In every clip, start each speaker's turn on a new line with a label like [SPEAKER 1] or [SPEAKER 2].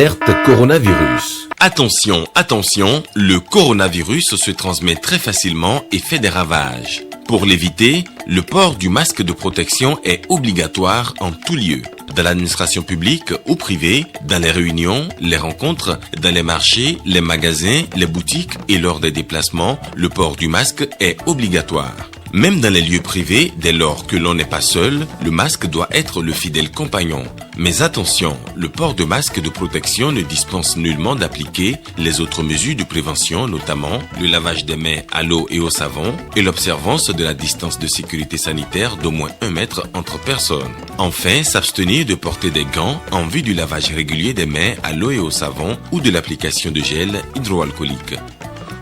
[SPEAKER 1] Alerte coronavirus.
[SPEAKER 2] Attention, attention, le coronavirus se transmet très facilement et fait des ravages. Pour l'éviter, le port du masque de protection est obligatoire en tout lieu. Dans l'administration publique ou privée, dans les réunions, les rencontres, dans les marchés, les magasins, les boutiques et lors des déplacements, le port du masque est obligatoire. Même dans les lieux privés, dès lors que l'on n'est pas seul, le masque doit être le fidèle compagnon. Mais attention, le port de masque de protection ne dispense nullement d'appliquer les autres mesures de prévention, notamment le lavage des mains à l'eau et au savon et l'observance de la distance de sécurité sanitaire d'au moins 1 mètre entre personnes. Enfin, s'abstenir de porter des gants en vue du lavage régulier des mains à l'eau et au savon ou de l'application de gel hydroalcoolique.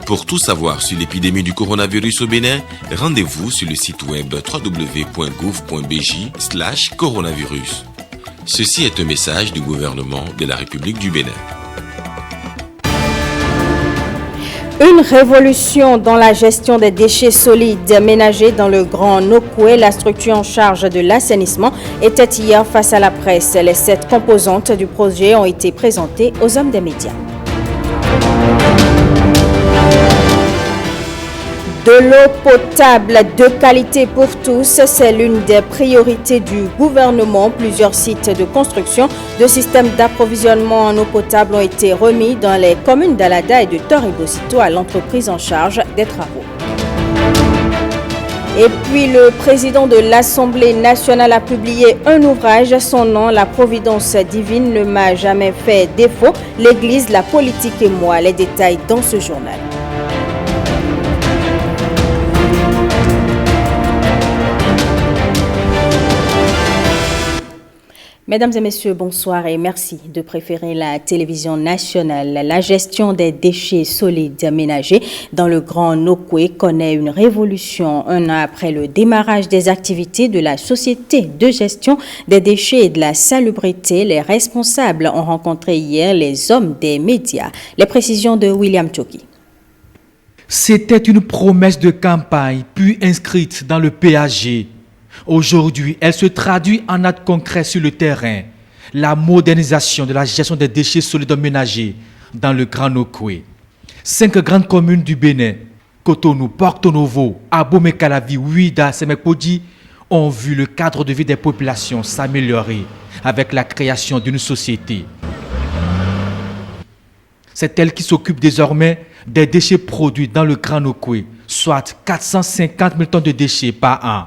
[SPEAKER 2] Pour tout savoir sur l'épidémie du coronavirus au Bénin, rendez-vous sur le site web www.gouv.bj/coronavirus. Ceci est un message du gouvernement de la République du Bénin.
[SPEAKER 3] Une révolution dans la gestion des déchets solides ménagers dans le Grand Nokoué, la structure en charge de l'assainissement, était hier face à la presse. Les 7 composantes du projet ont été présentées aux hommes des médias. De l'eau potable de qualité pour tous, c'est l'une des priorités du gouvernement. Plusieurs sites de construction de systèmes d'approvisionnement en eau potable ont été remis dans les communes d'Alada et de Toribosito à l'entreprise en charge des travaux. Et puis le président de l'Assemblée nationale a publié un ouvrage, son nom, La Providence divine ne m'a jamais fait défaut, l'Église, la politique et moi. Les détails dans ce journal. Mesdames et messieurs, bonsoir et merci de préférer la télévision nationale. La gestion des déchets solides ménagers dans le Grand Nokoué connaît une révolution. Un an après le démarrage des activités de la Société de gestion des déchets et de la salubrité, les responsables ont rencontré hier les hommes des médias. Les précisions de William Choki.
[SPEAKER 4] C'était une promesse de campagne, puis inscrite dans le PAG. Aujourd'hui, elle se traduit en actes concrets sur le terrain. La modernisation de la gestion des déchets solides ménagers dans le Grand Nokoué. 5 grandes communes du Bénin, Cotonou, Porto Novo, Abomey-Calavi, Ouida, Semekpodi, ont vu le cadre de vie des populations s'améliorer avec la création d'une société. C'est elle qui s'occupe désormais des déchets produits dans le Grand Nokoué, soit 450 000 tonnes de déchets par an.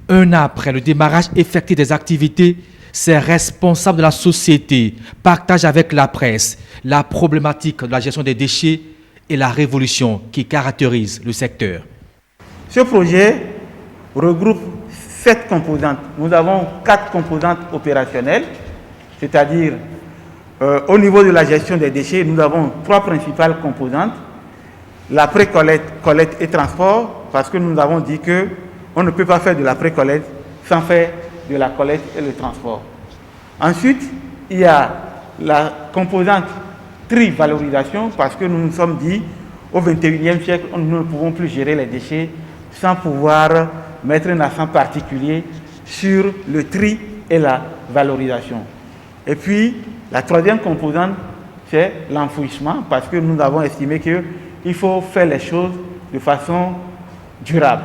[SPEAKER 4] Un an après le démarrage effectif des activités, ces responsables de la société partagent avec la presse la problématique de la gestion des déchets et la révolution qui caractérise le secteur.
[SPEAKER 5] Ce projet regroupe 7 composantes. Nous avons 4 composantes opérationnelles, c'est-à-dire au niveau de la gestion des déchets, nous avons 3 principales composantes. La pré-collecte, collecte et transport, parce que nous avons dit que on ne peut pas faire de la pré-collecte sans faire de la collecte et le transport. Ensuite, il y a la composante tri-valorisation parce que nous nous sommes dit au XXIe siècle, nous ne pouvons plus gérer les déchets sans pouvoir mettre un accent particulier sur le tri et la valorisation. Et puis, la 3e composante, c'est l'enfouissement parce que nous avons estimé qu'il faut faire les choses de façon durable.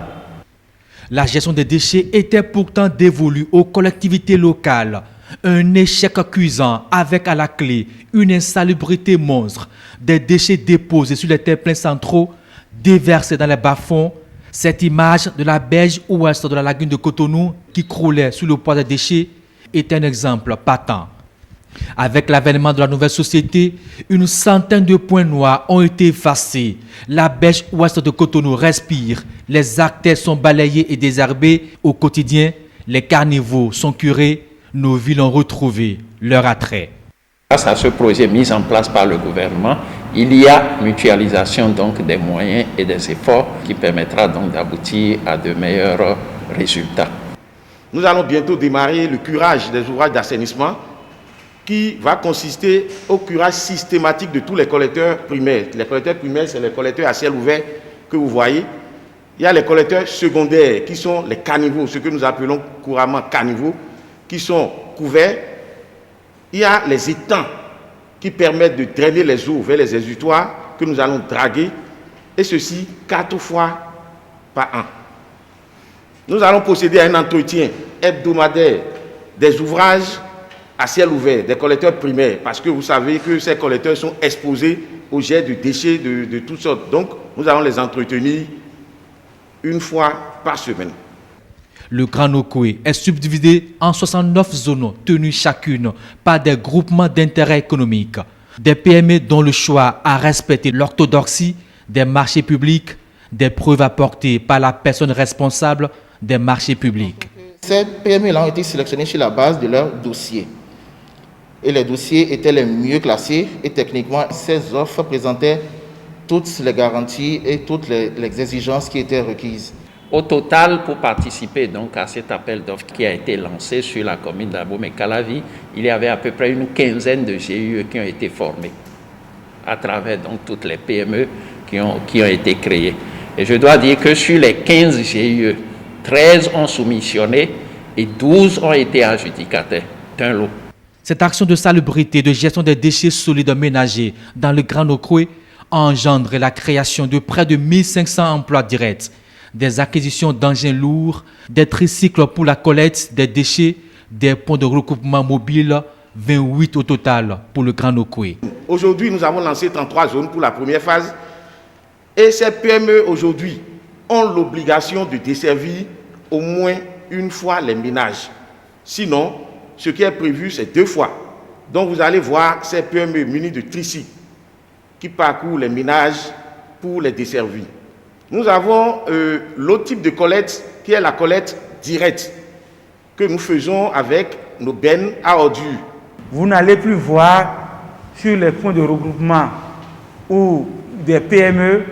[SPEAKER 4] La gestion des déchets était pourtant dévolue aux collectivités locales. Un échec cuisant avec à la clé une insalubrité monstre, des déchets déposés sur les terre-pleins centraux, déversés dans les bas-fonds. Cette image de la berge ouest de la lagune de Cotonou qui croulait sous le poids des déchets est un exemple patent. Avec l'avènement de la nouvelle société, une centaine de points noirs ont été effacés. La berge ouest de Cotonou respire, les artères sont balayées et désherbées. Au quotidien, les carnivaux sont curés, nos villes ont retrouvé leur attrait.
[SPEAKER 6] Grâce à ce projet mis en place par le gouvernement, il y a mutualisation donc des moyens et des efforts qui permettra donc d'aboutir à de meilleurs résultats.
[SPEAKER 7] Nous allons bientôt démarrer le curage des ouvrages d'assainissement qui va consister au curage systématique de tous les collecteurs primaires. Les collecteurs primaires, c'est les collecteurs à ciel ouvert que vous voyez. Il y a les collecteurs secondaires qui sont les caniveaux, ce que nous appelons couramment caniveaux, qui sont couverts. Il y a les étangs qui permettent de drainer les eaux vers les exutoires que nous allons draguer, et ceci 4 fois par an. Nous allons procéder à un entretien hebdomadaire des ouvrages à ciel ouvert, des collecteurs primaires, parce que vous savez que ces collecteurs sont exposés aux jets de déchets de toutes sortes. Donc, nous allons les entretenir 1 fois par semaine.
[SPEAKER 4] Le Grand Nokoué est subdivisé en 69 zones tenues chacune par des groupements d'intérêt économique, des PME dont le choix a respecté l'orthodoxie des marchés publics, des preuves apportées par la personne responsable des marchés publics.
[SPEAKER 8] Ces PME-là ont été sélectionnés sur la base de leurs dossiers. Et les dossiers étaient les mieux classés et techniquement, ces offres présentaient toutes les garanties et toutes les exigences qui étaient requises.
[SPEAKER 6] Au total, pour participer donc à cet appel d'offres qui a été lancé sur la commune d'Abomey-Calavi, il y avait à peu près une quinzaine de GIE qui ont été formés à travers donc toutes les PME qui ont été créées. Et je dois dire que sur les 15 GIE, 13 ont soumissionné et 12 ont été adjudicataires d'un lot.
[SPEAKER 4] Cette action de salubrité et de gestion des déchets solides ménagers dans le Grand Nokoué engendre la création de près de 1500 emplois directs, des acquisitions d'engins lourds, des tricycles pour la collecte des déchets, des points de recoupement mobiles, 28 au total pour le Grand Nokoué.
[SPEAKER 7] Aujourd'hui, nous avons lancé 33 zones pour la première phase et ces PME aujourd'hui ont l'obligation de desservir au moins 1 fois les ménages. Sinon, ce qui est prévu, c'est 2 fois. Donc vous allez voir ces PME munis de tricycles qui parcourent les ménages pour les desservir. Nous avons l'autre type de collecte qui est la collecte directe que nous faisons avec nos bennes à ordures.
[SPEAKER 5] Vous n'allez plus voir sur les points de regroupement ou des PME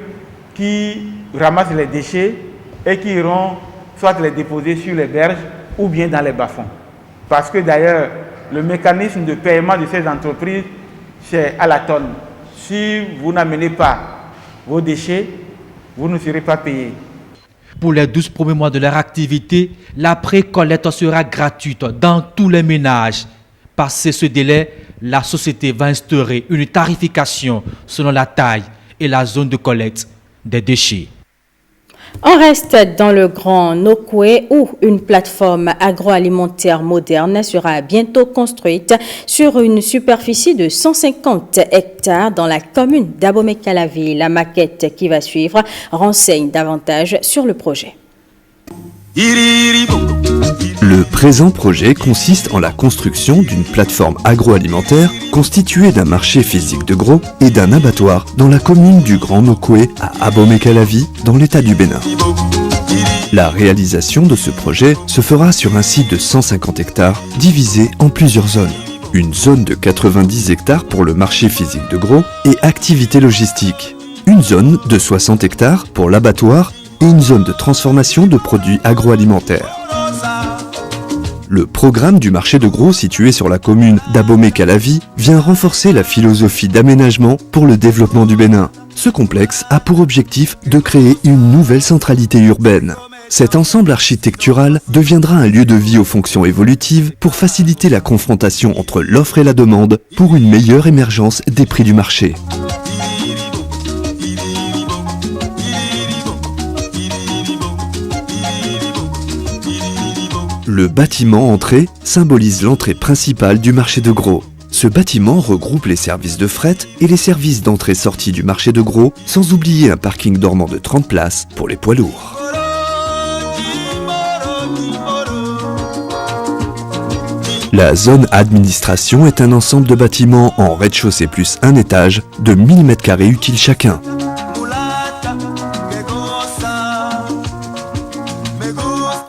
[SPEAKER 5] qui ramassent les déchets et qui iront soit les déposer sur les berges ou bien dans les bas-fonds. Parce que d'ailleurs, le mécanisme de paiement de ces entreprises, c'est à la tonne. Si vous n'amenez pas vos déchets, vous ne serez pas payé.
[SPEAKER 4] Pour les 12 premiers mois de leur activité, la pré-collecte sera gratuite dans tous les ménages. Passé ce délai, la société va instaurer une tarification selon la taille et la zone de collecte des déchets.
[SPEAKER 3] On reste dans le Grand Nokoué où une plateforme agroalimentaire moderne sera bientôt construite sur une superficie de 150 hectares dans la commune d'Abomey-Calavi. La maquette qui va suivre renseigne davantage sur le projet.
[SPEAKER 1] Le présent projet consiste en la construction d'une plateforme agroalimentaire constituée d'un marché physique de gros et d'un abattoir dans la commune du Grand Nokoué à Abomey-Calavi dans l'état du Bénin. La réalisation de ce projet se fera sur un site de 150 hectares divisé en plusieurs zones. Une zone de 90 hectares pour le marché physique de gros et activités logistiques. Une zone de 60 hectares pour l'abattoir et une zone de transformation de produits agroalimentaires. Le programme du marché de gros situé sur la commune d'Abomey-Calavi vient renforcer la philosophie d'aménagement pour le développement du Bénin. Ce complexe a pour objectif de créer une nouvelle centralité urbaine. Cet ensemble architectural deviendra un lieu de vie aux fonctions évolutives pour faciliter la confrontation entre l'offre et la demande pour une meilleure émergence des prix du marché. Le bâtiment entrée symbolise l'entrée principale du marché de gros. Ce bâtiment regroupe les services de fret et les services d'entrée-sortie du marché de gros, sans oublier un parking dormant de 30 places pour les poids lourds. La zone administration est un ensemble de bâtiments en rez-de-chaussée plus un étage de 1000 m² utiles chacun.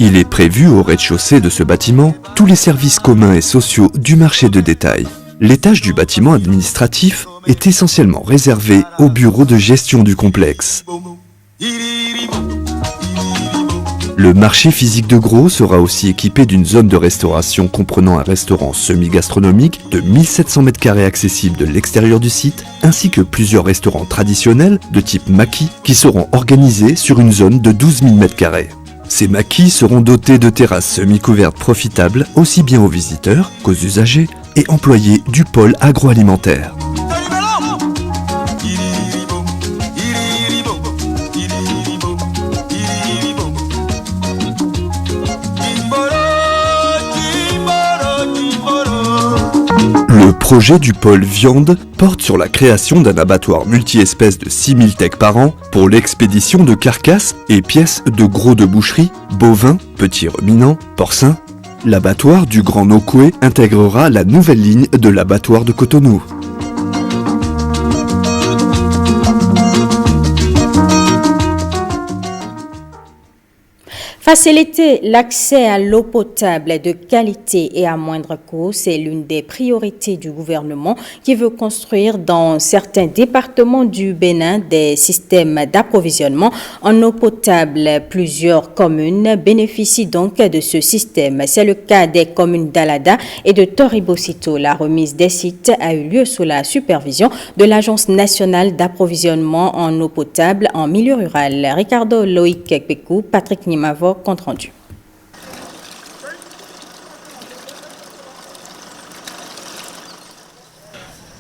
[SPEAKER 1] Il est prévu au rez-de-chaussée de ce bâtiment tous les services communs et sociaux du marché de détail. L'étage du bâtiment administratif est essentiellement réservé au bureau de gestion du complexe. Le marché physique de gros sera aussi équipé d'une zone de restauration comprenant un restaurant semi-gastronomique de 1700 m² accessible de l'extérieur du site, ainsi que plusieurs restaurants traditionnels de type maquis qui seront organisés sur une zone de 12 000 m². Ces maquis seront dotés de terrasses semi-couvertes profitables aussi bien aux visiteurs qu'aux usagers et employés du pôle agroalimentaire. projet du pôle viande porte sur la création d'un abattoir multi-espèces de 6000 têtes par an pour l'expédition de carcasses et pièces de gros de boucherie, bovins, petits ruminants, porcins. L'abattoir du Grand Nokoué intégrera la nouvelle ligne de l'abattoir de Cotonou.
[SPEAKER 3] Faciliter l'accès à l'eau potable de qualité et à moindre coût, c'est l'une des priorités du gouvernement qui veut construire dans certains départements du Bénin des systèmes d'approvisionnement en eau potable. Plusieurs communes bénéficient donc de ce système. C'est le cas des communes d'Alada et de Toribocito. La remise des sites a eu lieu sous la supervision de l'Agence nationale d'approvisionnement en eau potable en milieu rural. Ricardo Loïc Kekpekou, Patrick Nimavo, compte rendu.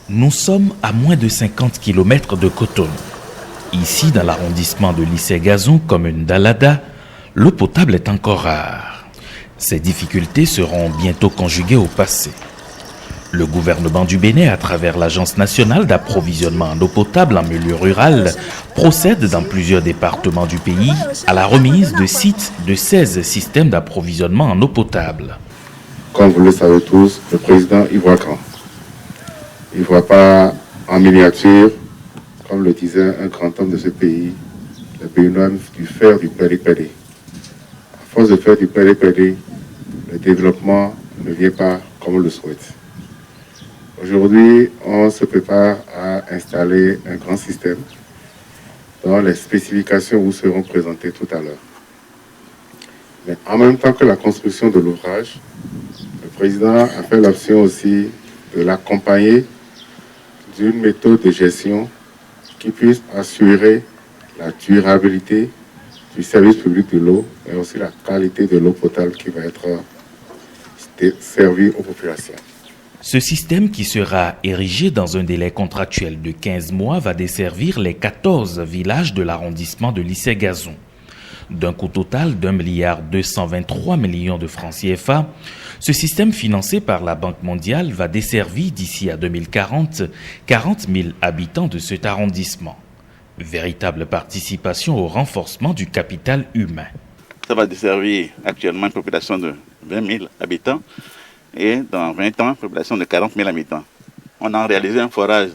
[SPEAKER 9] Nous sommes à moins de 50 km de Cotonou. Ici, dans l'arrondissement de Lissé-Gazon, commune d'Alada, l'eau potable est encore rare. Ces difficultés seront bientôt conjuguées au passé. Le gouvernement du Bénin, à travers l'Agence nationale d'approvisionnement en eau potable en milieu rural, procède dans plusieurs départements du pays à la remise de sites de 16 systèmes d'approvisionnement en eau potable.
[SPEAKER 10] Comme vous le savez tous, le président y voit grand. Il ne voit pas en miniature, comme le disait un grand homme de ce pays, le Bénin du faire du péripéri. À force de faire du péripéri, le développement ne vient pas comme on le souhaite. Aujourd'hui, on se prépare à installer un grand système dont les spécifications vous seront présentées tout à l'heure. Mais en même temps que la construction de l'ouvrage, le président a fait l'option aussi de l'accompagner d'une méthode de gestion qui puisse assurer la durabilité du service public de l'eau et aussi la qualité de l'eau potable qui va être servie aux populations.
[SPEAKER 9] Ce système, qui sera érigé dans un délai contractuel de 15 mois, va desservir les 14 villages de l'arrondissement de Lissé-Gazon. D'un coût total d'1,223 milliard de francs CFA, ce système financé par la Banque mondiale va desservir d'ici à 2040 40 000 habitants de cet arrondissement. Véritable participation au renforcement du capital humain.
[SPEAKER 11] Ça va desservir actuellement une population de 20 000 habitants. Et dans 20 ans, population de 40 000 habitants. On a réalisé un forage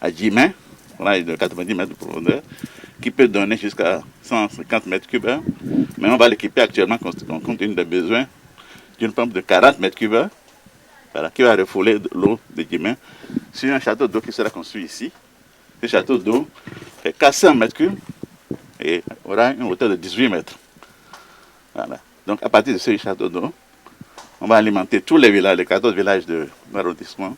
[SPEAKER 11] à Djimen, forage de 90 mètres de profondeur, qui peut donner jusqu'à 150 mètres cubes. Mais on va l'équiper actuellement, compte tenu des besoins, d'une pompe de 40 mètres cubes, voilà, qui va refouler l'eau de Djimen sur un château d'eau qui sera construit ici. Ce château d'eau fait 400 mètres cubes et aura une hauteur de 18 mètres. Voilà. Donc à partir de ce château d'eau, on va alimenter tous les villages, les 14 villages de l'arrondissement.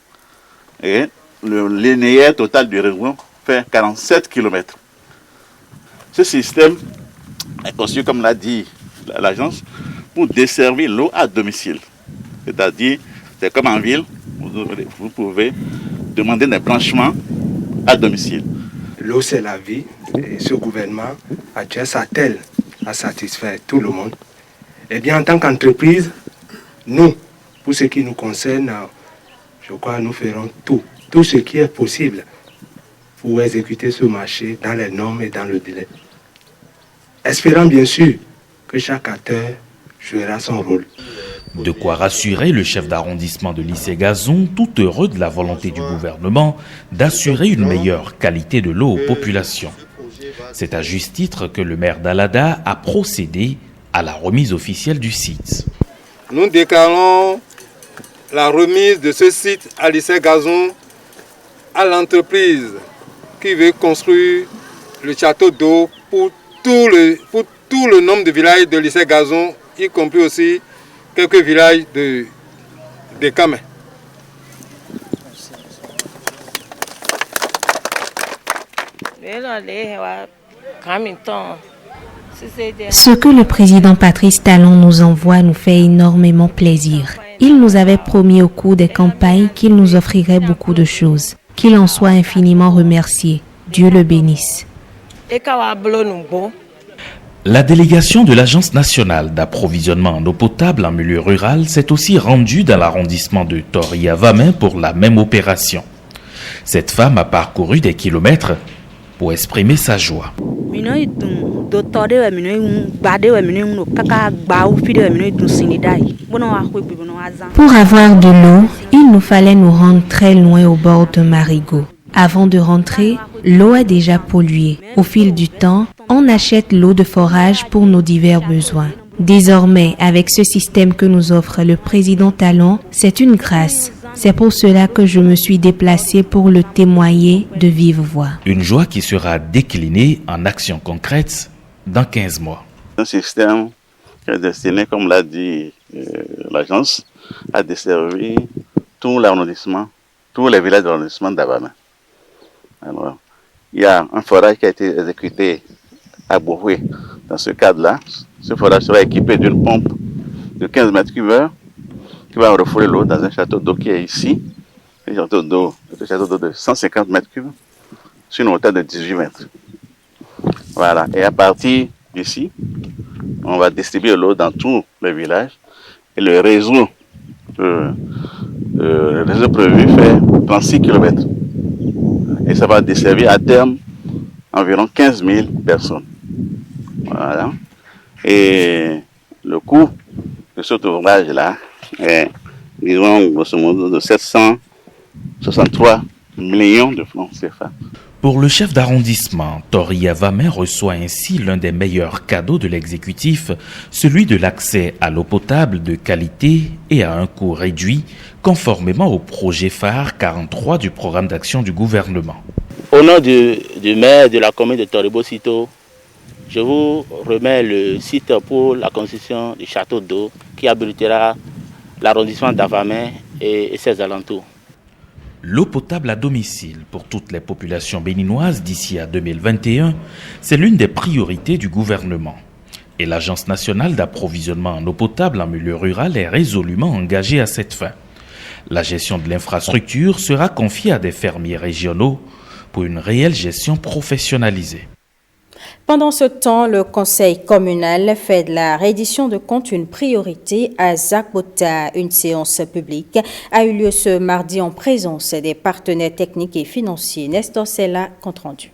[SPEAKER 11] Et le linéaire total du réseau fait 47 km. Ce système est conçu, comme l'a dit l'agence, pour desservir l'eau à domicile. C'est-à-dire, c'est comme en ville, vous pouvez demander des branchements à domicile.
[SPEAKER 12] L'eau, c'est la vie. Et ce gouvernement actuel s'attelle à satisfaire tout le monde. Eh bien, en tant qu'entreprise, nous, pour ce qui nous concerne, je crois que nous ferons tout ce qui est possible pour exécuter ce marché dans les normes et dans le délai. Espérant bien sûr que chaque acteur jouera son rôle.
[SPEAKER 9] De quoi rassurer le chef d'arrondissement de Lissé-Gazon, tout heureux de la volonté du gouvernement d'assurer une meilleure qualité de l'eau aux populations. C'est à juste titre que le maire d'Alada a procédé à la remise officielle du site.
[SPEAKER 13] Nous déclarons la remise de ce site à Lissé-Gazon à l'entreprise qui veut construire le château d'eau pour tout le nombre de villages de Lissé-Gazon, y compris aussi quelques villages de Kamé.
[SPEAKER 14] Ce que le président Patrice Talon nous envoie nous fait énormément plaisir. Il nous avait promis au cours des campagnes qu'il nous offrirait beaucoup de choses. Qu'il en soit infiniment remercié. Dieu le bénisse.
[SPEAKER 9] La délégation de l'Agence nationale d'approvisionnement en eau potable en milieu rural s'est aussi rendue dans l'arrondissement de Toria-Vamin pour la même opération. Cette femme a parcouru des kilomètres pour exprimer sa joie.
[SPEAKER 14] Pour avoir de l'eau, il nous fallait nous rendre très loin au bord de Marigot. Avant de rentrer, l'eau est déjà polluée. Au fil du temps, on achète l'eau de forage pour nos divers besoins. Désormais, avec ce système que nous offre le président Talon, c'est une grâce. C'est pour cela que je me suis déplacé pour le témoigner de vive voix.
[SPEAKER 9] Une joie qui sera déclinée en actions concrètes dans 15 mois.
[SPEAKER 11] Un système qui est destiné, comme l'a dit l'agence, à desservir tout l'arrondissement, tous les villages de l'arrondissement d'Avamin. Alors, il y a un forage qui a été exécuté à Bouroué. Dans ce cadre-là, ce forage sera équipé d'une pompe de 15 mètres cubes qui va refouler l'eau dans un château d'eau qui est ici, un château d'eau de 150 mètres cubes sur une hauteur de 18 mètres. Voilà, et à partir d'ici, on va distribuer l'eau dans tous les villages et le réseau prévu fait 36 km. Et ça va desservir à terme environ 15 000 personnes. Voilà. Et le coût de cet ouvrage-là est, disons, grosso modo, de 763 millions de francs CFA.
[SPEAKER 9] Pour le chef d'arrondissement, Toria-Vamin reçoit ainsi l'un des meilleurs cadeaux de l'exécutif, celui de l'accès à l'eau potable de qualité et à un coût réduit, conformément au projet phare 43 du programme d'action du gouvernement.
[SPEAKER 15] Au nom du maire de la commune de Toribo-Sito, je vous remets le site pour la construction du château d'eau qui abritera l'arrondissement d'Avamin et ses alentours.
[SPEAKER 9] L'eau potable à domicile pour toutes les populations béninoises d'ici à 2021, c'est l'une des priorités du gouvernement. Et l'Agence nationale d'approvisionnement en eau potable en milieu rural est résolument engagée à cette fin. La gestion de l'infrastructure sera confiée à des fermiers régionaux pour une réelle gestion professionnalisée.
[SPEAKER 3] Pendant ce temps, le conseil communal fait de la reddition de comptes une priorité à Zakbota. Une séance publique a eu lieu ce mardi en présence des partenaires techniques et financiers. Nestor Sella, compte rendu.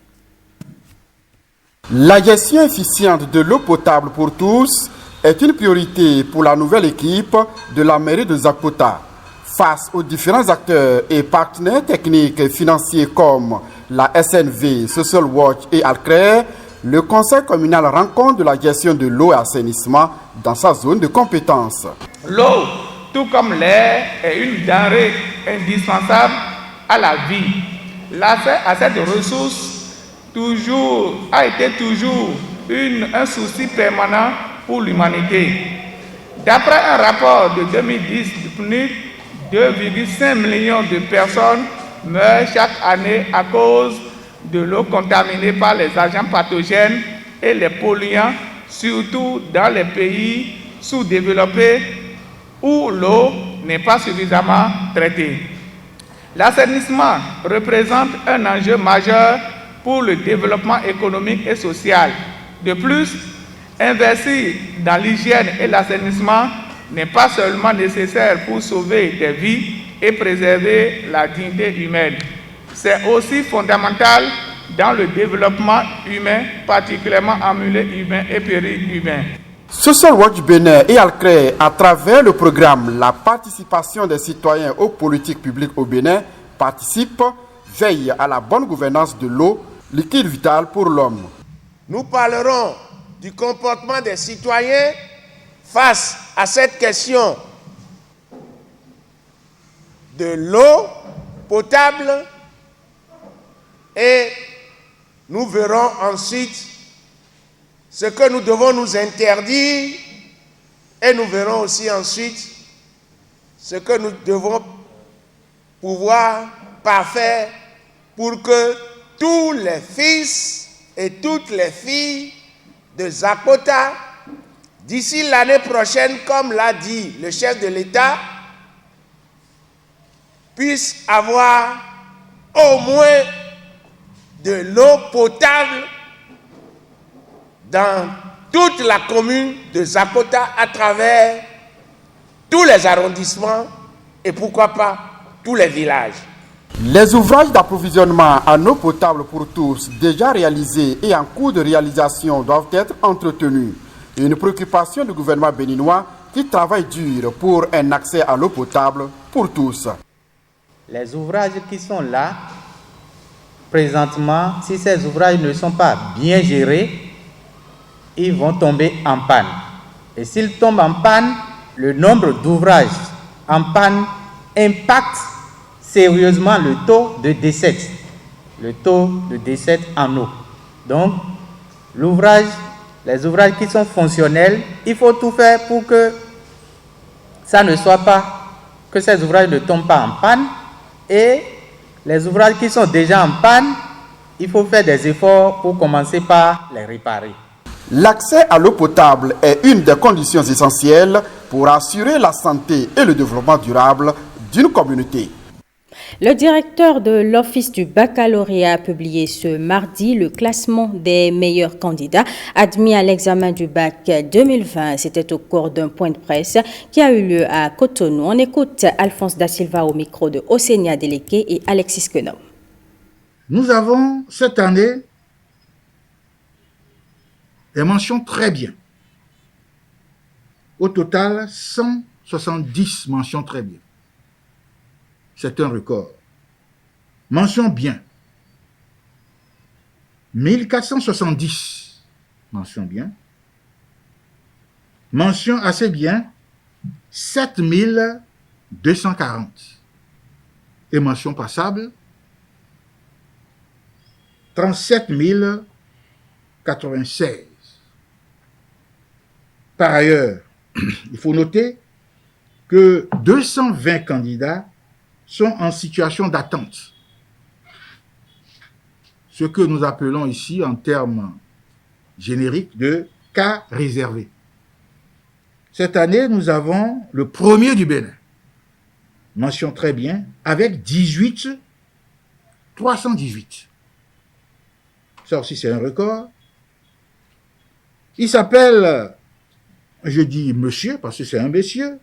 [SPEAKER 16] La gestion efficiente de l'eau potable pour tous est une priorité pour la nouvelle équipe de la mairie de Zakbota. Face aux différents acteurs et partenaires techniques et financiers comme la SNV, Social Watch et Alcré, le conseil communal rend compte de la gestion de l'eau et assainissement dans sa zone de compétence.
[SPEAKER 5] L'eau, tout comme l'air, est une denrée indispensable à la vie. L'accès à cette ressource a été toujours un souci permanent pour l'humanité. D'après un rapport de 2010 du PNUD, 2,5 millions de personnes meurent chaque année à cause de l'eau contaminée par les agents pathogènes et les polluants, surtout dans les pays sous-développés où l'eau n'est pas suffisamment traitée. L'assainissement représente un enjeu majeur pour le développement économique et social. De plus, investir dans l'hygiène et l'assainissement n'est pas seulement nécessaire pour sauver des vies et préserver la dignité humaine. C'est aussi fondamental dans le développement humain, particulièrement en milieu humain et périhumain.
[SPEAKER 16] Social Watch Bénin et Alcré, à travers le programme La participation des citoyens aux politiques publiques au Bénin, participent, veillent à la bonne gouvernance de l'eau, liquide vital pour l'homme.
[SPEAKER 17] Nous parlerons du comportement des citoyens face à cette question de l'eau potable et nous verrons ensuite ce que nous devons nous interdire et nous verrons aussi ensuite ce que nous devons pouvoir parfaire pour que tous les fils et toutes les filles de Zakbota, d'ici l'année prochaine, comme l'a dit le chef de l'État, puissent avoir au moins de l'eau potable dans toute la commune de Zakota à travers tous les arrondissements et pourquoi pas tous les villages.
[SPEAKER 16] Les ouvrages d'approvisionnement en eau potable pour tous déjà réalisés et en cours de réalisation doivent être entretenus. Une préoccupation du gouvernement béninois qui travaille dur pour un accès à l'eau potable pour tous.
[SPEAKER 18] Les ouvrages qui sont là, présentement, si ces ouvrages ne sont pas bien gérés, ils vont tomber en panne. Et s'ils tombent en panne, le nombre d'ouvrages en panne impacte sérieusement le taux de décès. Le taux de décès en eau. Donc, les ouvrages qui sont fonctionnels, il faut tout faire pour que ça ne soit pas, que ces ouvrages ne tombent pas en panne. Et les ouvrages qui sont déjà en panne, il faut faire des efforts pour commencer par les réparer.
[SPEAKER 16] L'accès à l'eau potable est une des conditions essentielles pour assurer la santé et le développement durable d'une communauté.
[SPEAKER 3] Le directeur de l'Office du baccalauréat a publié ce mardi le classement des meilleurs candidats admis à l'examen du bac 2020. C'était au cours d'un point de presse qui a eu lieu à Cotonou. On écoute Alphonse Da Silva au micro de Osenia Deleke et Alexis Quenom.
[SPEAKER 19] Nous avons cette année des mentions très bien. Au total, 170 mentions très bien. C'est un record. Mention bien. 1470. Mention bien. Mention assez bien. 7240. Et mention passable. 37 096. Par ailleurs, il faut noter que 220 candidats sont en situation d'attente. Ce que nous appelons ici, en termes génériques, de cas réservés. Cette année, nous avons le premier du Bénin. Mention très bien, avec 318. Ça aussi, c'est un record. Il s'appelle, je dis monsieur, parce que c'est un monsieur,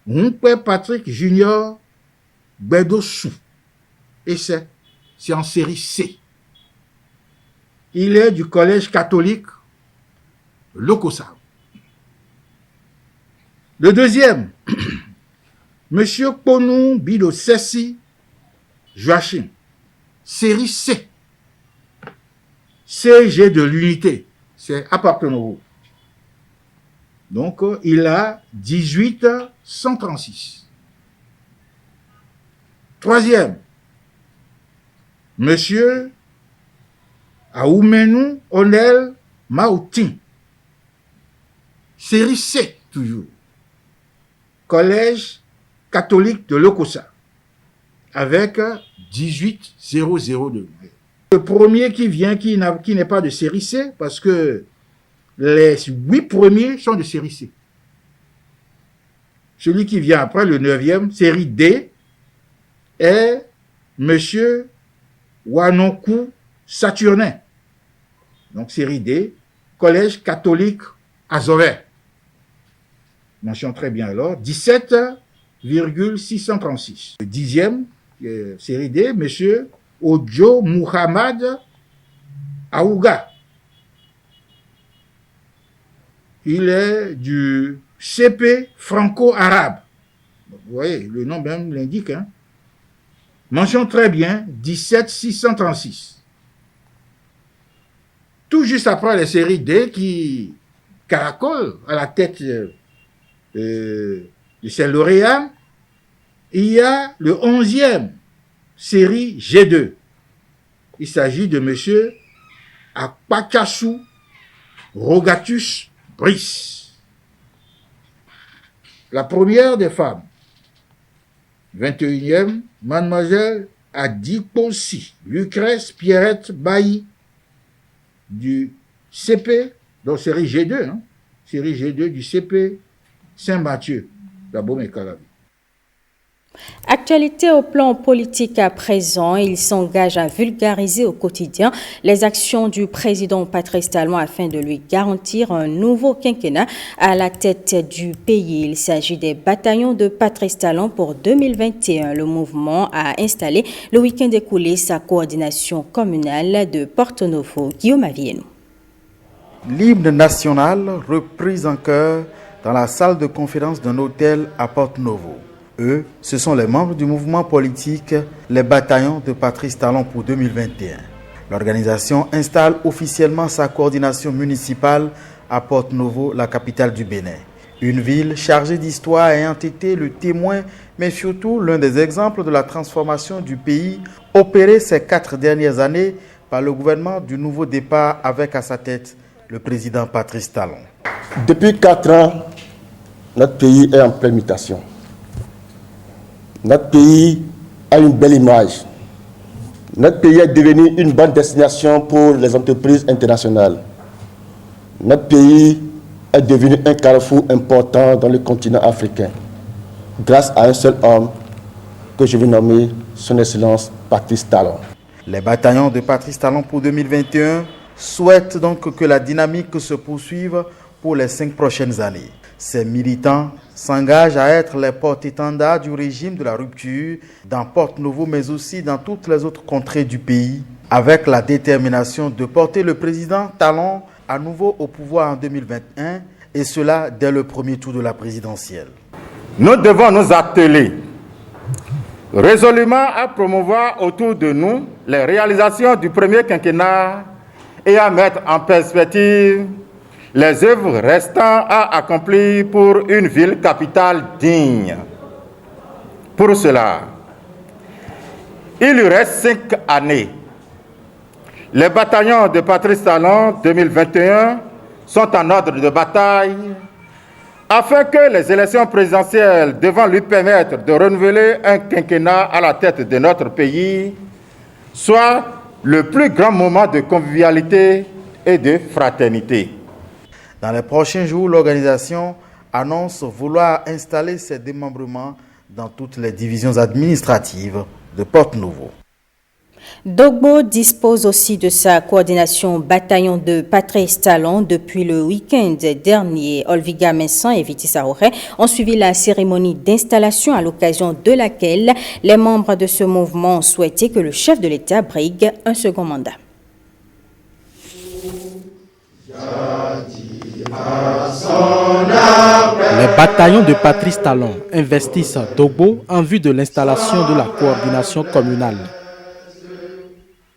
[SPEAKER 19] Moumpé Patrick Junior Bedossou. Et c'est en série C. Il est du collège catholique Lokosa. Le deuxième, monsieur Ponou Bido Sessi Joachim, série C. CG de l'unité, c'est appartenant. Donc, il a 136. Troisième, monsieur Aoumenou Onel Maoutin, série C toujours, collège catholique de Lokosa, avec 18002. Le premier qui vient, qui n'est pas de série C, parce que les 8 premiers sont de série C. Celui qui vient après, le 9e, série D, est monsieur Wanonkou Saturnin. Donc, série D, collège catholique Azoré. Mention très bien alors, 17,636. Le 10e, série D, monsieur Ojo Muhammad Aouga. Il est du CP franco-arabe. Vous voyez, le nom même l'indique. Hein? Mention très bien, 17636. Tout juste après les séries D qui caracolent à la tête de ces lauréats, il y a le 11e série G2. Il s'agit de monsieur Akpakasu Rogatus Brice. La première des femmes, 21e, mademoiselle Adiposi Lucrèce Pierrette Bailly du CP, donc série G2, hein, série G2 du CP Saint-Mathieu, d'Abomey-Calavi.
[SPEAKER 3] Actualité au plan politique à présent, il s'engage à vulgariser au quotidien les actions du président Patrice Talon afin de lui garantir un nouveau quinquennat à la tête du pays. Il s'agit des bataillons de Patrice Talon pour 2021. Le mouvement a installé le week-end écoulé sa coordination communale de Porto Novo. Guillaume Avienou.
[SPEAKER 16] L'hymne national repris en chœur dans la salle de conférence d'un hôtel à Porto Novo. Eux, ce sont les membres du mouvement politique Les Bataillons de Patrice Talon pour 2021. L'organisation installe officiellement sa coordination municipale à Porto Novo, la capitale du Bénin. Une ville chargée d'histoire ayant été le témoin, mais surtout l'un des exemples de la transformation du pays opérée ces 4 dernières années par le gouvernement du nouveau départ avec à sa tête le président Patrice Talon.
[SPEAKER 20] Depuis 4 ans, notre pays est en pleine mutation. Notre pays a une belle image. Notre pays est devenu une bonne destination pour les entreprises internationales. Notre pays est devenu un carrefour important dans le continent africain, grâce à un seul homme que je vais nommer Son Excellence Patrice Talon.
[SPEAKER 16] Les bataillons de Patrice Talon pour 2021 souhaitent donc que la dynamique se poursuive pour les 5 prochaines années. Ces militants s'engagent à être les porte-étendards du régime de la rupture dans Porto Novo, mais aussi dans toutes les autres contrées du pays, avec la détermination de porter le président Talon à nouveau au pouvoir en 2021, et cela dès le premier tour de la présidentielle.
[SPEAKER 21] Nous devons nous atteler résolument à promouvoir autour de nous les réalisations du premier quinquennat et à mettre en perspective les œuvres restant à accomplir pour une ville capitale digne. Pour cela, il lui reste 5 années. Les bataillons de Patrice Talon 2021 sont en ordre de bataille afin que les élections présidentielles devant lui permettre de renouveler un quinquennat à la tête de notre pays soient le plus grand moment de convivialité et de fraternité.
[SPEAKER 16] Dans les prochains jours, l'organisation annonce vouloir installer ses démembrements dans toutes les divisions administratives de Porto Novo.
[SPEAKER 3] Dogbo dispose aussi de sa coordination bataillon de Patrice Talon depuis le week-end dernier. Olviga Messan et Viti Saoré ont suivi la cérémonie d'installation à l'occasion de laquelle les membres de ce mouvement ont souhaité que le chef de l'État brigue un second mandat.
[SPEAKER 22] Les bataillons de Patrice Talon investissent Dogbo en vue de l'installation de la coordination communale.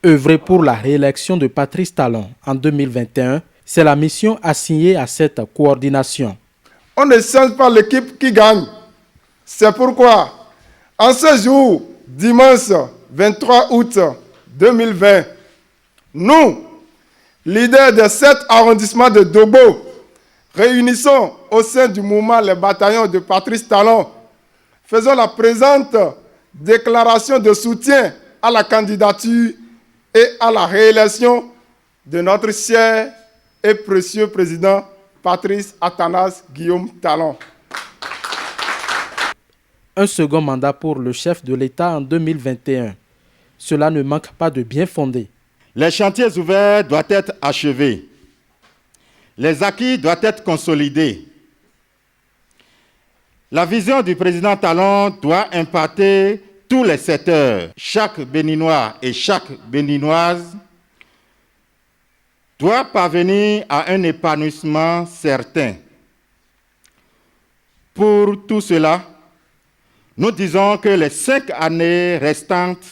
[SPEAKER 22] Œuvrer pour la réélection de Patrice Talon en 2021, c'est la mission assignée à cette coordination.
[SPEAKER 23] On ne change pas l'équipe qui gagne. C'est pourquoi, en ce jour, dimanche 23 août 2020, nous, leaders de 7 arrondissements de Dogbo, réunissons au sein du mouvement les bataillons de Patrice Talon, faisons la présente déclaration de soutien à la candidature et à la réélection de notre cher et précieux président Patrice Athanase Guillaume Talon.
[SPEAKER 22] Un second mandat pour le chef de l'État en 2021. Cela ne manque pas de bien fondé.
[SPEAKER 21] Les chantiers ouverts doivent être achevés. Les acquis doivent être consolidés. La vision du président Talon doit impacter tous les secteurs. Chaque Béninois et chaque Béninoise doit parvenir à un épanouissement certain. Pour tout cela, nous disons que les 5 années restantes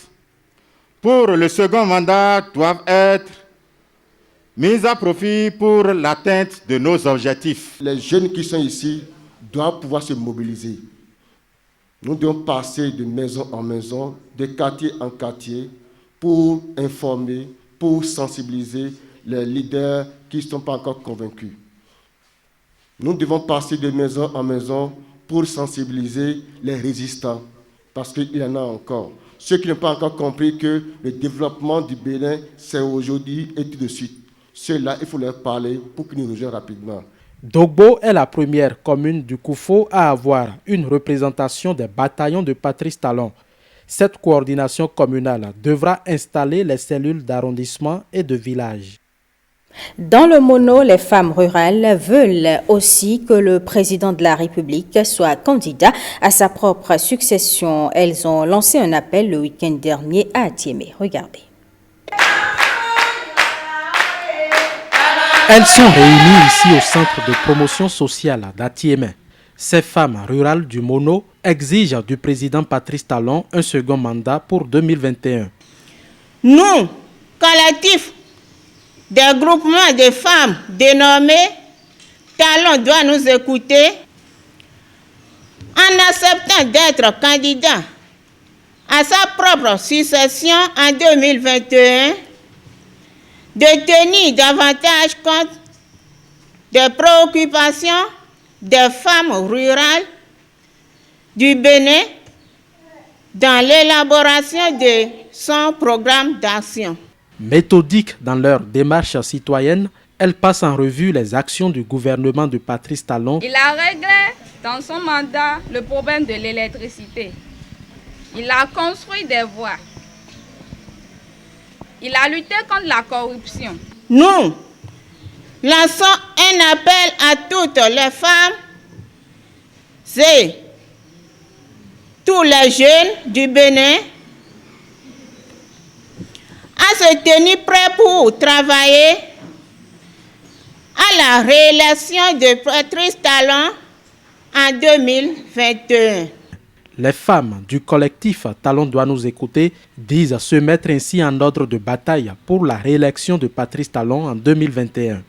[SPEAKER 21] pour le second mandat doivent être mises à profit pour l'atteinte de nos objectifs.
[SPEAKER 20] Les jeunes qui sont ici doivent pouvoir se mobiliser. Nous devons passer de maison en maison, de quartier en quartier, pour informer, pour sensibiliser les leaders qui ne sont pas encore convaincus. Nous devons passer de maison en maison pour sensibiliser les résistants, parce qu'il y en a encore. Ceux qui n'ont pas encore compris que le développement du Bénin, c'est aujourd'hui et tout de suite. Ceux-là, il faut leur parler pour qu'ils nous rejoignent rapidement.
[SPEAKER 22] Dogbo est la première commune du Koufo à avoir une représentation des bataillons de Patrice Talon. Cette coordination communale devra installer les cellules d'arrondissement et de village.
[SPEAKER 3] Dans le Mono, les femmes rurales veulent aussi que le président de la République soit candidat à sa propre succession. Elles ont lancé un appel le week-end dernier à Atiémé. Regardez.
[SPEAKER 22] Elles sont réunies ici au centre de promotion sociale d'Atiémé. Ces femmes rurales du Mono exigent du président Patrice Talon un second mandat pour 2021.
[SPEAKER 2] Nous, collectif des groupements de femmes dénommés Talon doit nous écouter en acceptant d'être candidat à sa propre succession en 2021, de tenir davantage compte des préoccupations des femmes rurales du Bénin dans l'élaboration de son programme d'action.
[SPEAKER 22] Méthodiques dans leur démarche citoyenne, elles passent en revue les actions du gouvernement de Patrice Talon.
[SPEAKER 6] Il a réglé dans son mandat le problème de l'électricité. Il a construit des voies. Il a lutté contre la corruption.
[SPEAKER 2] Nous lançons un appel à toutes les femmes et tous les jeunes du Bénin à se tenir prêts pour travailler à la réélection de Patrice Talon en 2021.
[SPEAKER 22] Les femmes du collectif Talon doit nous écouter disent se mettre ainsi en ordre de bataille pour la réélection de Patrice Talon en 2021.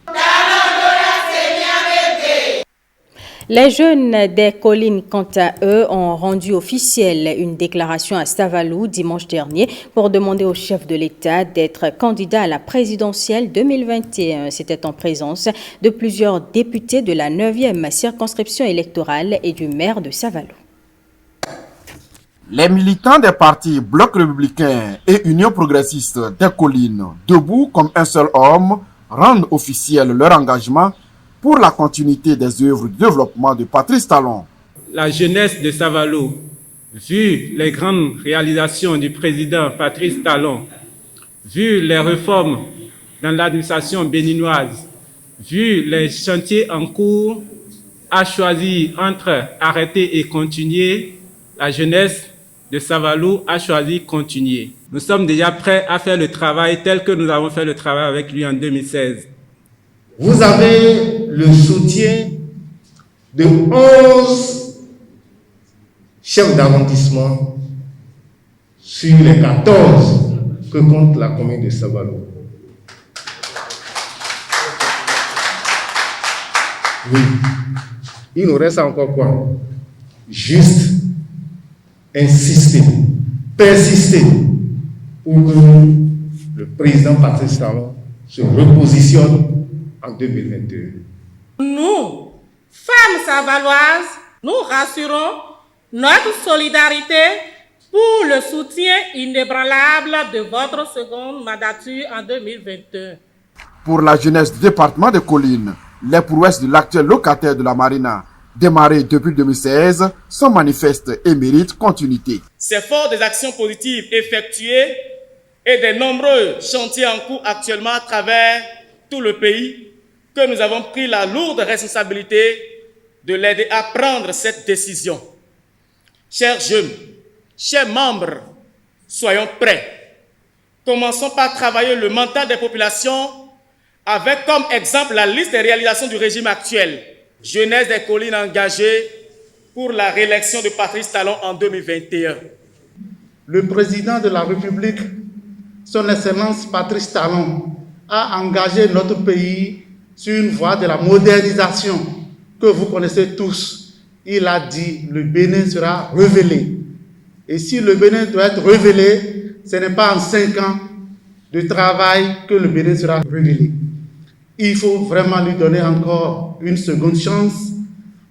[SPEAKER 3] Les jeunes des collines, quant à eux, ont rendu officielle une déclaration à Savalou dimanche dernier pour demander au chef de l'État d'être candidat à la présidentielle 2021. C'était en présence de plusieurs députés de la 9e circonscription électorale et du maire de Savalou.
[SPEAKER 16] Les militants des partis Bloc républicain et Union progressiste des collines, debout comme un seul homme, rendent officiel leur engagement pour la continuité des œuvres de développement de Patrice Talon.
[SPEAKER 8] La jeunesse de Savalou, vu les grandes réalisations du président Patrice Talon, vu les réformes dans l'administration béninoise, vu les chantiers en cours, a choisi entre arrêter et continuer. La jeunesse de Savalou a choisi continuer. Nous sommes déjà prêts à faire le travail tel que nous avons fait le travail avec lui en 2016.
[SPEAKER 24] Vous avez le soutien de 11 chefs d'arrondissement sur les 14 que compte la commune de Savalou. Oui. Il nous reste encore quoi? Juste insister, persister pour que le président Patrice Talon se repositionne en 2021.
[SPEAKER 25] Nous, femmes savaloises, nous rassurons notre solidarité pour le soutien inébranlable de votre seconde mandature en 2021.
[SPEAKER 16] Pour la jeunesse du département de Collines, les prouesses de l'actuel locataire de la Marina, démarré depuis 2016, sont manifestes et méritent continuité.
[SPEAKER 26] C'est fort des actions positives effectuées et des nombreux chantiers en cours actuellement à travers tout le pays que nous avons pris la lourde responsabilité de l'aider à prendre cette décision. Chers jeunes, chers membres, soyons prêts. Commençons par travailler le mental des populations avec comme exemple la liste des réalisations du régime actuel. Jeunesse des collines engagée pour la réélection de Patrice Talon en 2021.
[SPEAKER 24] Le président de la République, son Excellence Patrice Talon, a engagé notre pays sur une voie de la modernisation que vous connaissez tous. Il a dit le Bénin sera révélé. Et si le Bénin doit être révélé, ce n'est pas en 5 ans de travail que le Bénin sera révélé. Il faut vraiment lui donner encore une seconde chance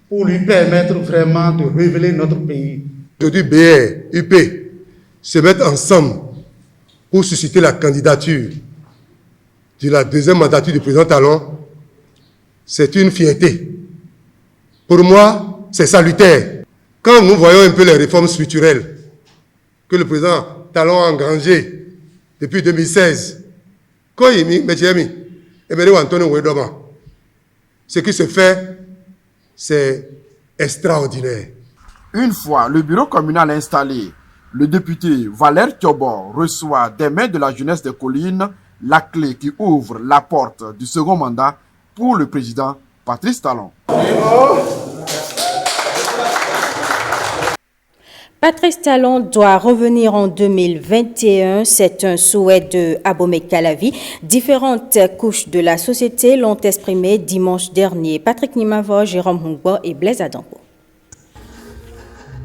[SPEAKER 24] pour lui permettre vraiment de révéler notre pays.
[SPEAKER 27] Aujourd'hui, BR, UP se mettent ensemble pour susciter la candidature de la deuxième mandature du président Talon. c'est une fierté. Pour moi, c'est salutaire. Quand nous voyons un peu les réformes structurelles que le président Talon a engrangées depuis 2016, ce qui se fait, c'est extraordinaire.
[SPEAKER 16] Une fois le bureau communal installé, le député Valère Thiobor reçoit des mains de la jeunesse des collines la clé qui ouvre la porte du second mandat pour le président Patrice Talon.
[SPEAKER 3] Patrice Talon doit revenir en 2021. C'est un souhait de Abomey Calavi. Différentes couches de la société l'ont exprimé dimanche dernier. Patrick Nimavo, Jérôme Hungbo et Blaise Adanko.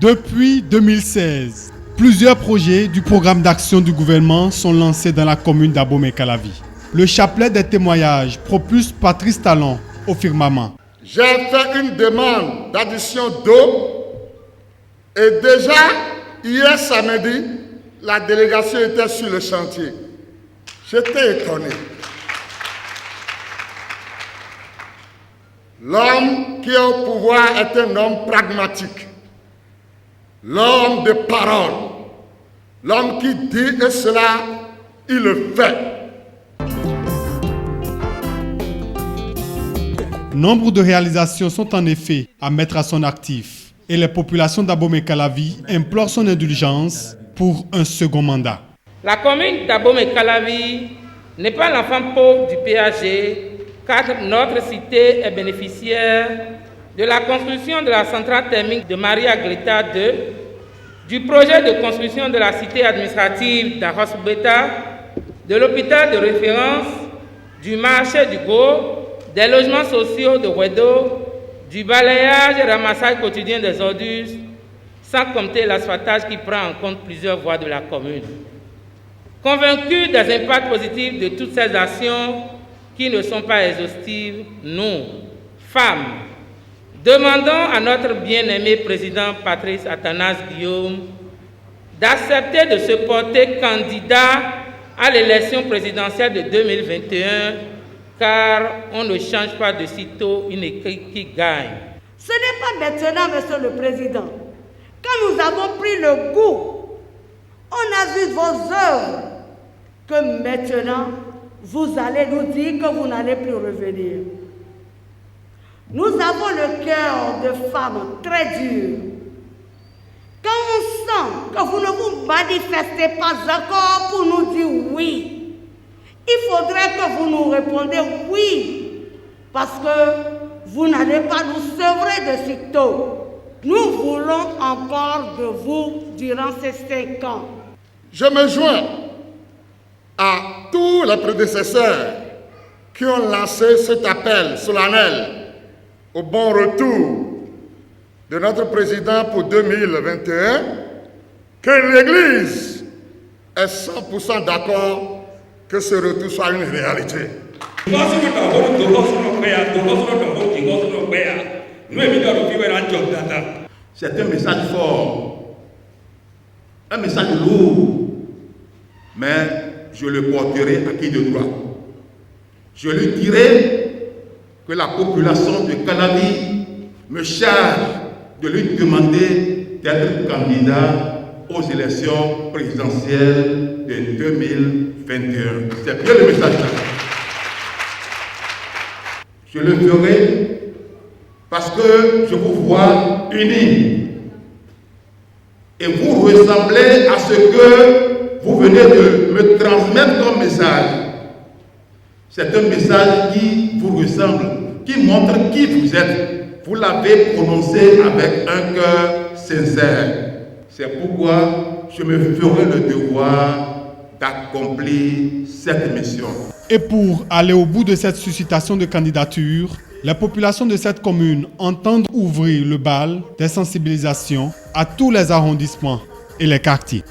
[SPEAKER 1] Depuis 2016, plusieurs projets du programme d'action du gouvernement sont lancés dans la commune d'Abomey Calavi. Le chapelet des témoignages propulse Patrice Talon au firmament.
[SPEAKER 23] J'ai fait une demande d'addition d'eau et déjà hier samedi, la délégation était sur le chantier. J'étais étonné. L'homme qui est au pouvoir est un homme pragmatique, l'homme de parole, l'homme qui dit et cela, il le fait.
[SPEAKER 1] Nombre de réalisations sont en effet à mettre à son actif et les populations d'Abomey Calavi implorent son indulgence pour un second mandat.
[SPEAKER 25] La commune d'Abomey Calavi n'est pas l'enfant pauvre du PAG, car notre cité est bénéficiaire de la construction de la centrale thermique de Maria Gleta 2, du projet de construction de la cité administrative d'Arosbeta, de l'hôpital de référence, du marché du Go, des logements sociaux de Wedo, du balayage et ramassage quotidien des ordures, sans compter l'asphaltage qui prend en compte plusieurs voies de la commune. Convaincus des impacts positifs de toutes ces actions qui ne sont pas exhaustives, nous, femmes, demandons à notre bien-aimé président Patrice Athanase Guillaume d'accepter de se porter candidat à l'élection présidentielle de 2021, car on ne change pas de sitôt une équipe qui gagne.
[SPEAKER 4] Ce n'est pas maintenant, Monsieur le Président, quand nous avons pris le goût, on a vu vos œuvres, que maintenant, vous allez nous dire que vous n'allez plus revenir. Nous avons le cœur de femmes très dur. Quand on sent que vous ne vous manifestez pas encore pour nous dire oui, il faudrait que vous nous répondiez oui, parce que vous n'allez pas nous sevrer de sitôt. Nous voulons encore de vous durant ces 5 ans.
[SPEAKER 23] Je me joins à tous les prédécesseurs qui ont lancé cet appel solennel au bon retour de notre président pour 2021, que l'Église est 100% d'accord que ce retour soit une réalité.
[SPEAKER 7] C'est un message fort, un message lourd, mais je le porterai à qui de droit. Je lui dirai que la population de Calavi me charge de lui demander d'être candidat aux élections présidentielles de 2021. C'est bien le message là. Je le ferai parce que je vous vois unis. Et vous ressemblez à ce que vous venez de me transmettre comme message. C'est un message qui vous ressemble, qui montre qui vous êtes. Vous l'avez prononcé avec un cœur sincère. C'est pourquoi je me ferai le devoir d'accomplir cette mission.
[SPEAKER 1] Et pour aller au bout de cette suscitation de candidature, les populations de cette commune entendent ouvrir le bal des sensibilisations à tous les arrondissements et les quartiers.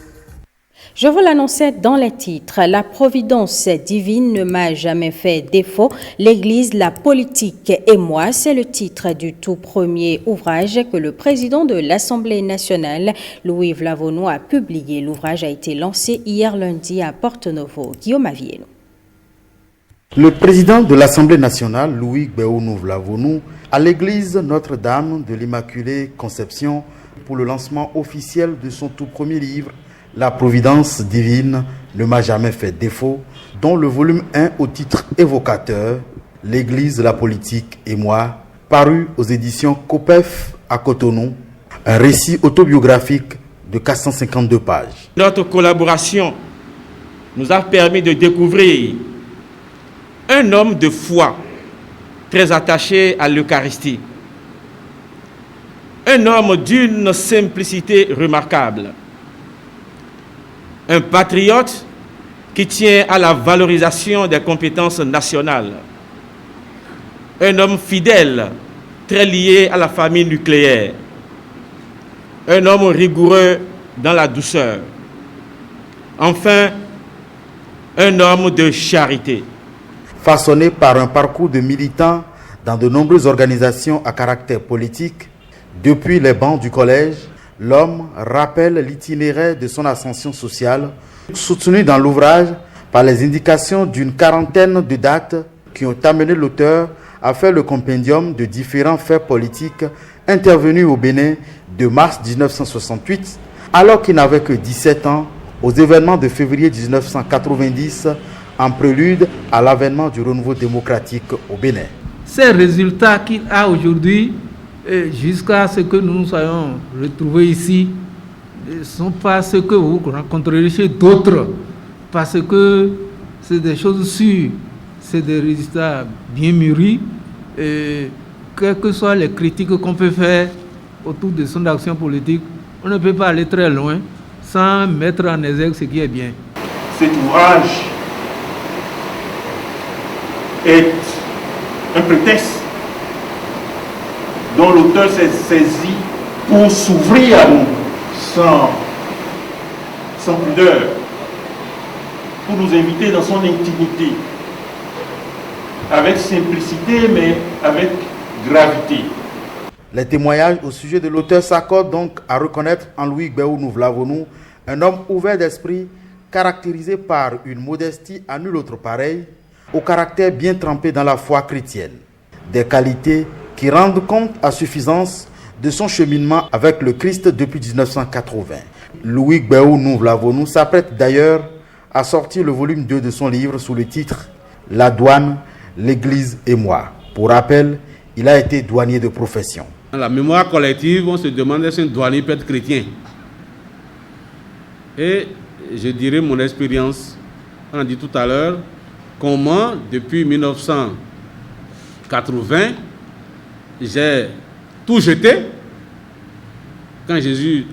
[SPEAKER 3] Je vous l'annonçais dans les titres. La providence divine ne m'a jamais fait défaut. L'Église, la politique et moi, c'est le titre du tout premier ouvrage que le président de l'Assemblée nationale, Louis Vlavono, a publié. L'ouvrage a été lancé hier lundi à Porto Novo. Guillaume Aviello.
[SPEAKER 22] Le président de l'Assemblée nationale, Louis Gbéonou Vlavonou, à l'église Notre-Dame de l'Immaculée Conception pour le lancement officiel de son tout premier livre, La Providence divine ne m'a jamais fait défaut, dont le volume 1 au titre évocateur, L'Église, la politique et moi, paru aux éditions COPEF à Cotonou, un récit autobiographique de 452 pages.
[SPEAKER 9] Notre collaboration nous a permis de découvrir un homme de foi très attaché à l'Eucharistie, un homme d'une simplicité remarquable, un patriote qui tient à la valorisation des compétences nationales, un homme fidèle, très lié à la famille nucléaire, un homme rigoureux dans la douceur, enfin, un homme de charité.
[SPEAKER 22] Façonné par un parcours de militant dans de nombreuses organisations à caractère politique, depuis les bancs du collège, l'homme rappelle l'itinéraire de son ascension sociale, soutenu dans l'ouvrage par les indications d'une quarantaine de dates qui ont amené l'auteur à faire le compendium de différents faits politiques intervenus au Bénin de mars 1968, alors qu'il n'avait que 17 ans, aux événements de février 1990, en prélude à l'avènement du renouveau démocratique au Bénin.
[SPEAKER 10] Ces résultats qu'il a aujourd'hui, jusqu'à ce que nous nous soyons retrouvés ici, ne sont pas ce que vous rencontrerez chez d'autres, parce que c'est des choses sûres, c'est des résultats bien mûris, et quelles que soient les critiques qu'on peut faire autour de son action politique, on ne peut pas aller très loin sans mettre en exergue ce qui est bien.
[SPEAKER 9] Cet ouvrage est un prétexte dont l'auteur s'est saisi pour s'ouvrir à nous sans pudeur, pour nous inviter dans son intimité, avec simplicité mais avec gravité.
[SPEAKER 22] Les témoignages au sujet de l'auteur s'accordent donc à reconnaître en Louis Gbéonou Vlavonou un homme ouvert d'esprit, caractérisé par une modestie à nul autre pareil, au caractère bien trempé dans la foi chrétienne. Des qualités qui rendent compte à suffisance de son cheminement avec le Christ depuis 1980. Louis Gbéonou Vlavonou s'apprête d'ailleurs à sortir le volume 2 de son livre sous le titre « La douane, l'Église et moi ». Pour rappel, il a été douanier de profession.
[SPEAKER 11] Dans la mémoire collective, on se demande si un douanier peut être chrétien. Et je dirais mon expérience, on a dit tout à l'heure, comment depuis 1980, j'ai tout jeté. Quand Jésus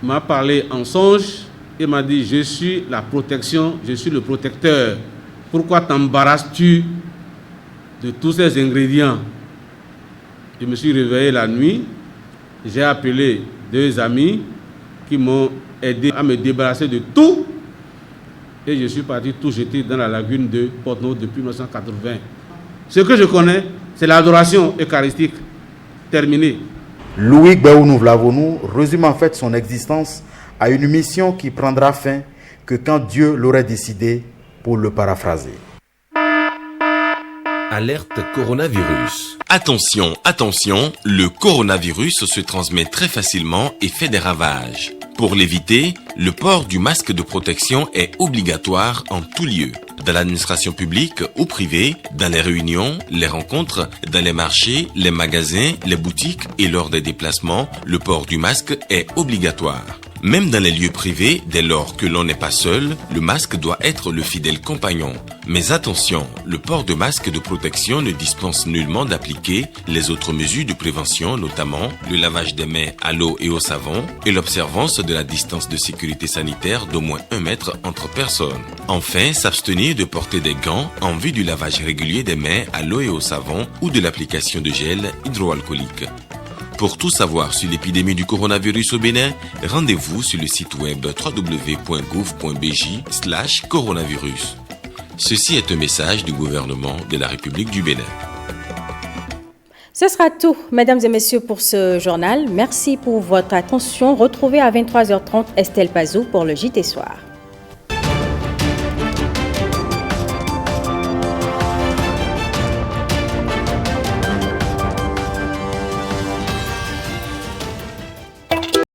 [SPEAKER 11] m'a parlé en songe, il m'a dit, je suis la protection, je suis le protecteur. Pourquoi t'embarrasses-tu de tous ces ingrédients? Je me suis réveillé la nuit, j'ai appelé 2 amis qui m'ont aidé à me débarrasser de tout et je suis parti tout jeter dans la lagune de Porto depuis 1980. Ce que je connais, c'est l'adoration eucharistique. Terminé.
[SPEAKER 22] Louis Gbéonou Vlavonou résume en fait son existence à une mission qui prendra fin que quand Dieu l'aurait décidé, pour le paraphraser.
[SPEAKER 12] Alerte coronavirus. Attention, attention, le coronavirus se transmet très facilement et fait des ravages. Pour l'éviter, le port du masque de protection est obligatoire en tout lieu. Dans l'administration publique ou privée, dans les réunions, les rencontres, dans les marchés, les magasins, les boutiques et lors des déplacements, le port du masque est obligatoire. Même dans les lieux privés, dès lors que l'on n'est pas seul, le masque doit être le fidèle compagnon. Mais attention, le port de masque de protection ne dispense nullement d'appliquer les autres mesures de prévention, notamment le lavage des mains à l'eau et au savon et l'observance de la distance de sécurité sanitaire d'au moins 1 mètre entre personnes. Enfin, s'abstenir de porter des gants en vue du lavage régulier des mains à l'eau et au savon ou de l'application de gel hydroalcoolique. Pour tout savoir sur l'épidémie du coronavirus au Bénin, rendez-vous sur le site web www.gouv.bj/coronavirus. Ceci est un message du gouvernement de la République du Bénin.
[SPEAKER 3] Ce sera tout, mesdames et messieurs, pour ce journal. Merci pour votre attention. Retrouvez à 23h30 Estelle Pazou pour le JT Soir.